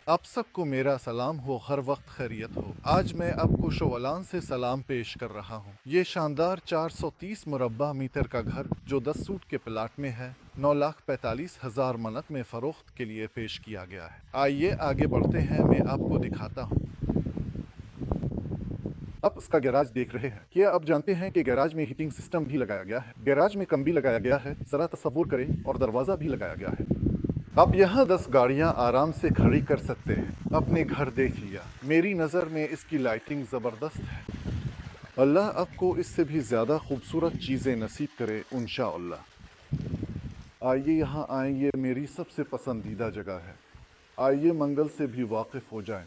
आप सबको मेरा सलाम हो, हर वक्त खैरियत हो। आज मैं आपको शोवलान से सलाम पेश कर रहा हूँ। ये शानदार 430 मुरब्बा मीटर का घर जो 10 सूट के प्लाट में है, 9,45,000 मनत में फरोख्त के लिए पेश किया गया है। आइए आगे बढ़ते हैं, मैं आपको दिखाता हूँ। आप इसका गैराज देख रहे हैं। क्या आप जानते हैं कि गैराज में हीटिंग सिस्टम भी लगाया गया है? गैराज में कम भी लगाया गया है, जरा तसव्वुर करें, और दरवाजा भी लगाया गया है। आप यहाँ 10 गाड़ियाँ आराम से खड़ी कर सकते हैं। अपने घर देख लिया, मेरी नज़र में इसकी लाइटिंग ज़बरदस्त है। अल्लाह आपको इससे भी ज़्यादा खूबसूरत चीज़ें नसीब करे इंशाअल्लाह। आइए यहाँ आएँ, ये मेरी सबसे पसंदीदा जगह है। आइए मंगल से भी वाकिफ़ हो जाएं।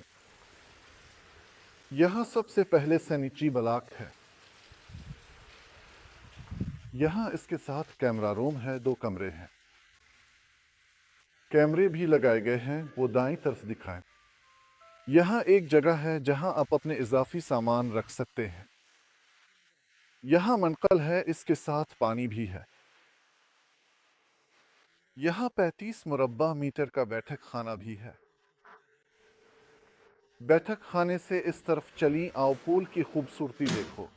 यहाँ सबसे पहले सैनिटरी ब्लॉक है। यहाँ इसके साथ कैमरा रूम है, 2 कमरे हैं। कैमरे भी लगाए गए हैं, वो दाईं तरफ दिखाएं। यहाँ एक जगह है जहाँ आप अपने इजाफी सामान रख सकते हैं। यहाँ मनकल है, इसके साथ पानी भी है। यहाँ 35 मुरब्बा मीटर का बैठक खाना भी है। बैठक खाने से इस तरफ चली, आओ पूल की खूबसूरती देखो।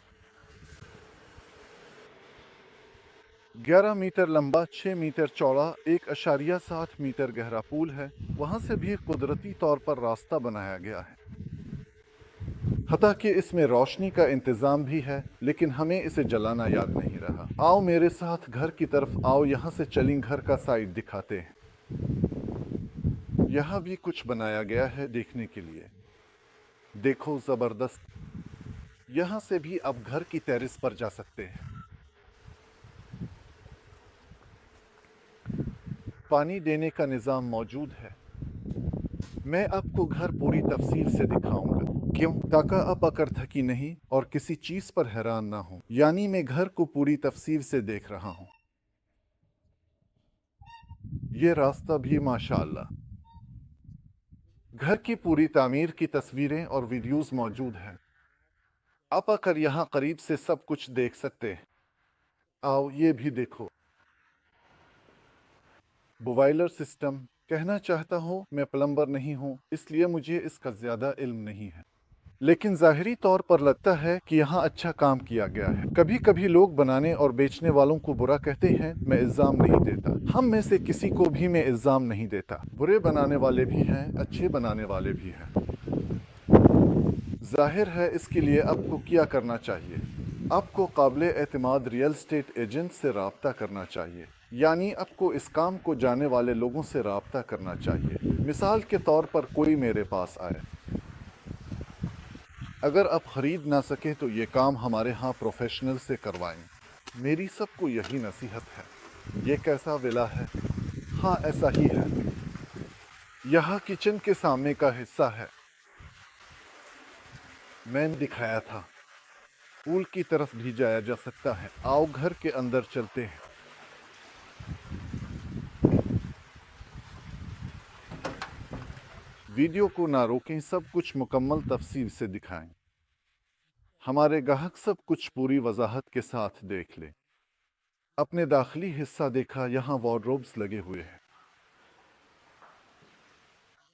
11 मीटर लंबा, 6 मीटर चौड़ा, 1.7 मीटर गहरा पूल है। वहाँ से भी कुदरती तौर पर रास्ता बनाया गया है। हता कि इसमें रोशनी का इंतज़ाम भी है, लेकिन हमें इसे जलाना याद नहीं रहा। आओ मेरे साथ घर की तरफ आओ, यहाँ से चलिए घर का साइड दिखाते हैं। यहाँ भी कुछ बनाया गया है देखने के लिए। देखो ज़बरदस्त। यहाँ से भी आप घर की टेरेस पर जा सकते हैं। पानी देने का निज़ाम मौजूद है। मैं आपको घर पूरी तफसील से दिखाऊंगा। क्यों? ताकि आप आकर थकी नहीं और किसी चीज़ पर हैरान ना हो। यानी मैं घर को पूरी तफसील से देख रहा हूँ। ये रास्ता भी माशाअल्लाह। घर की पूरी तामीर की तस्वीरें और वीडियोस मौजूद हैं। आप आकर यहाँ करीब से सब कुछ देख सकते हैं। आओ ये भी देखो। Boiler system. कहना चाहता हूँ, मैं प्लम्बर नहीं हूँ, इसलिए मुझे इसका ज़्यादा इल्म नहीं है, लेकिन ज़ाहिरी तौर पर लगता है कि यहाँ अच्छा काम किया गया है। कभी कभी लोग बनाने और बेचने वालों को बुरा कहते हैं, मैं इल्ज़ाम नहीं देता। हम में से किसी को भी मैं इल्ज़ाम नहीं देता। बुरे बनाने वाले भी हैं, अच्छे बनाने वाले भी हैं। जाहिर है, इसके लिए आपको क्या करना चाहिए? आपको काबिल एतमाद रियल एस्टेट एजेंट से रब्ता करना चाहिए। यानी आपको इस काम को जाने वाले लोगों से रब्ता करना चाहिए। मिसाल के तौर पर कोई मेरे पास आए, अगर आप खरीद ना सकें तो ये काम हमारे यहाँ प्रोफेशनल से करवाएं। मेरी सबको यही नसीहत है। ये कैसा विला है? हाँ, ऐसा ही है। यहाँ किचन के सामने का हिस्सा है। मैंने दिखाया था, पूल की तरफ भी जाया जा सकता है। आओ घर के अंदर चलते हैं। वीडियो को ना रोकें, सब कुछ मुकम्मल तफसील से दिखाएं। हमारे ग्राहक सब कुछ पूरी वजाहत के साथ देख लें। अपने दाखिली हिस्सा देखा, यहाँ वार्डरोब्स लगे हुए हैं।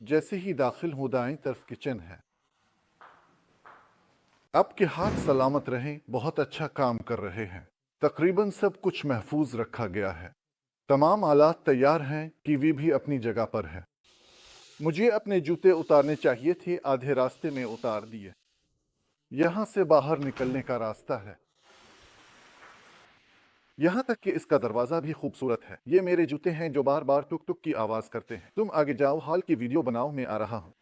जैसे ही दाखिल हो, दाएं तरफ किचन है। आपके हाथ सलामत रहें, बहुत अच्छा काम कर रहे हैं। तकरीबन सब कुछ महफूज रखा गया है। तमाम आलात तैयार हैं, टीवी भी अपनी जगह पर है। मुझे अपने जूते उतारने चाहिए थे, आधे रास्ते में उतार दिए। यहाँ से बाहर निकलने का रास्ता है। यहाँ तक कि इसका दरवाजा भी खूबसूरत है। ये मेरे जूते हैं जो बार बार टुक टुक की आवाज करते हैं। तुम आगे जाओ, हाल की वीडियो बनाओ, मैं आ रहा हूँ।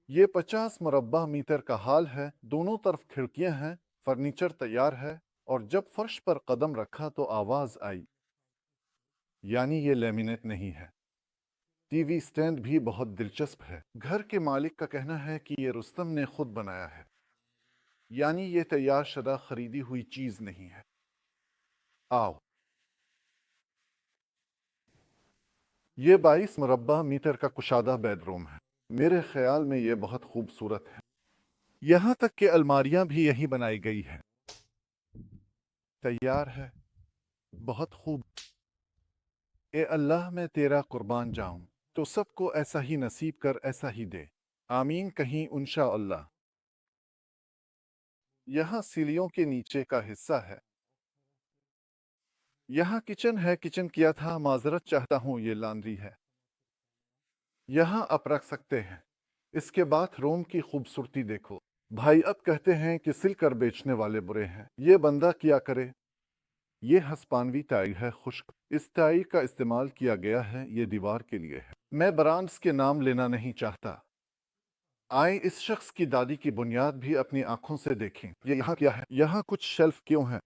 ये 50 मुरब्बा मीटर का हाल है। दोनों तरफ खिड़कियां हैं, फर्नीचर तैयार है, और जब फर्श पर कदम रखा तो आवाज आई। यानी ये लेमिनेट नहीं है। टीवी स्टैंड भी बहुत दिलचस्प है। घर के मालिक का कहना है कि ये रुस्तम ने खुद बनाया है, यानी ये तैयार शुदा खरीदी हुई चीज नहीं है। आओ। ये 22 मुरब्बा मीटर का कुशादा बेडरूम है। मेरे ख्याल में ये बहुत खूबसूरत है। यहाँ तक कि अलमारियां भी यही बनाई गई है। तैयार है, बहुत खूब। ए अल्लाह मैं तेरा कुर्बान जाऊं, तो सबको ऐसा ही नसीब कर, ऐसा ही दे। आमीन कहीं इंशा अल्लाह। यहाँ सीढ़ियों के नीचे का हिस्सा है। यहाँ किचन है, किचन किया था, माजरत चाहता हूँ, ये लॉन्ड्री है। यहाँ आप रख सकते हैं। इसके बाद रूम की खूबसूरती देखो। भाई अब कहते हैं कि सिल कर बेचने वाले बुरे हैं, ये बंदा क्या करे। ये हस्पानवी टाइल है, खुश्क। इस टाइल का इस्तेमाल किया गया है, ये दीवार के लिए है। मैं ब्रांड्स के नाम लेना नहीं चाहता। आए इस शख्स की दादी की बुनियाद भी अपनी आंखों से देखें। ये यहाँ क्या है? यहाँ कुछ शेल्फ क्यों हैं?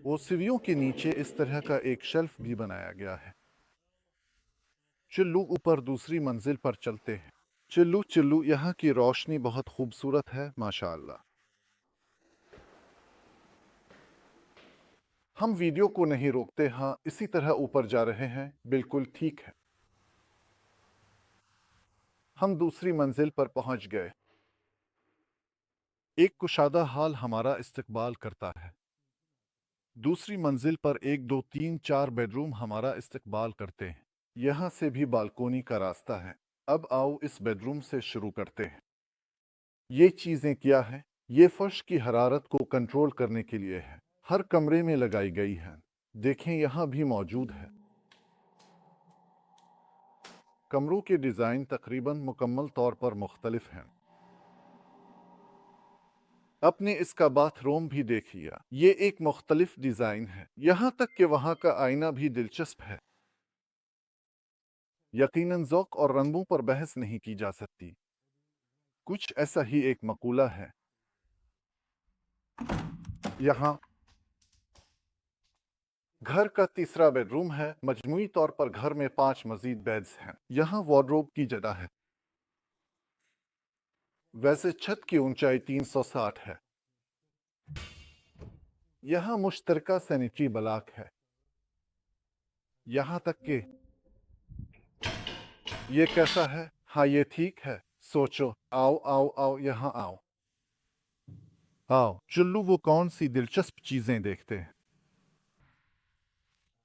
वो सीढ़ियों के नीचे इस तरह का एक शेल्फ भी बनाया गया है। चिल्लू ऊपर दूसरी मंजिल पर चलते हैं। चिल्लू चिल्लू, यहाँ की रोशनी बहुत खूबसूरत है, माशाअल्लाह। हम वीडियो को नहीं रोकते, हाँ इसी तरह ऊपर जा रहे हैं, बिल्कुल ठीक है। हम दूसरी मंजिल पर पहुंच गए। एक कुशादा हाल हमारा इस्तकबाल करता है। दूसरी मंजिल पर 1 2 3 4 बेडरूम हमारा इस्तकबाल करते हैं। यहाँ से भी बालकोनी का रास्ता है। अब आओ इस बेडरूम से शुरू करते हैं। ये चीज़ें क्या है? ये फर्श की हरारत को कंट्रोल करने के लिए है। हर कमरे में लगाई गई है। देखें यहाँ भी मौजूद है। कमरों के डिज़ाइन तकरीबन मुकम्मल तौर पर मुख्तलिफ हैं। आपने इसका बाथरूम भी देख लिया। ये एक मुख्तलिफ डिज़ाइन है, यहाँ तक कि वहाँ का आईना भी दिलचस्प है। यकीनन ज़ौक़ और रंगों पर बहस नहीं की जा सकती। कुछ ऐसा ही एक मकूला है। यहाँ घर का तीसरा बेडरूम है। मजमूई तौर पर घर में 5 मजीद बेड्स हैं। यहाँ वार्डरोब की जगह है। वैसे छत की ऊंचाई 360 है। यहाँ मुश्तरका सैनिटरी ब्लॉक है। यहाँ तक कि ये कैसा है? हाँ ये ठीक है। सोचो, आओ आओ आओ, यहाँ आओ। आओ चुल्लू, वो कौन सी दिलचस्प चीजें देखते हैं।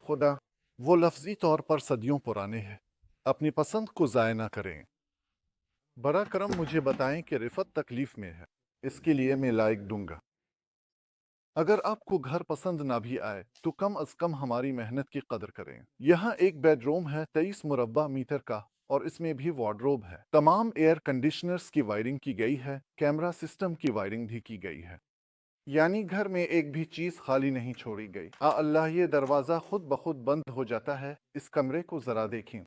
खुदा, वो लफ्जी तौर पर सदियों पुराने हैं। अपनी पसंद को ज़ाय ना करें। बड़ा करम मुझे बताएं कि रिफत तकलीफ में है, इसके लिए मैं लाइक दूंगा। अगर आपको घर पसंद ना भी आए तो कम अज कम हमारी मेहनत की कदर करें। यहाँ एक बेडरूम है 23 मुरब्बा मीटर का, और इसमें भी वार्डरोब है। तमाम एयर कंडीशनर्स की वायरिंग की गई है, कैमरा सिस्टम की वायरिंग भी की गई है। यानी घर में एक भी चीज खाली नहीं छोड़ी गई। अल्लाह, ये दरवाजा खुद ब खुद बंद हो जाता है। इस कमरे को जरा देखें।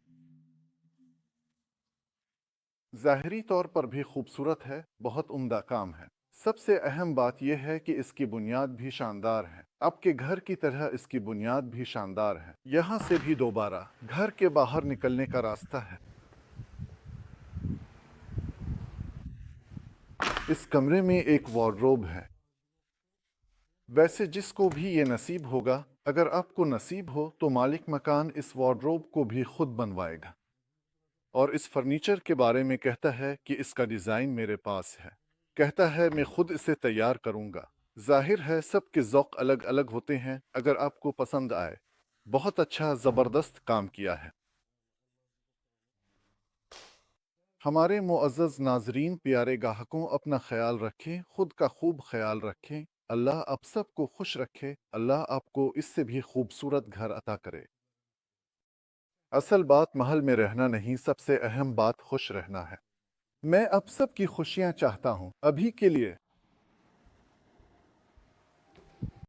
ज़ाहिरी तौर पर भी खूबसूरत है, बहुत उम्दा काम है। सबसे अहम बात यह है कि इसकी बुनियाद भी शानदार है। आपके घर की तरह इसकी बुनियाद भी शानदार है। यहाँ से भी दोबारा घर के बाहर निकलने का रास्ता है। इस कमरे में एक वार्डरोब है। वैसे जिसको भी ये नसीब होगा, अगर आपको नसीब हो तो मालिक मकान इस वार्डरोब को भी खुद बनवाएगा। और इस फर्नीचर के बारे में कहता है कि इसका डिज़ाइन मेरे पास है। कहता है मैं खुद इसे तैयार करूंगा। जाहिर है सबके ज़ौक़ अलग अलग होते हैं। अगर आपको पसंद आए, बहुत अच्छा ज़बरदस्त काम किया है। हमारे मुअज़्ज़ज़ नाज़रीन, प्यारे गाहकों, अपना ख्याल रखें, खुद का खूब ख्याल रखें। अल्लाह आप सबको खुश रखे। अल्लाह आपको इससे भी खूबसूरत घर अता करे। असल बात महल में रहना नहीं, सबसे अहम बात खुश रहना है। मैं अब सबकी खुशियां चाहता हूं। अभी के लिए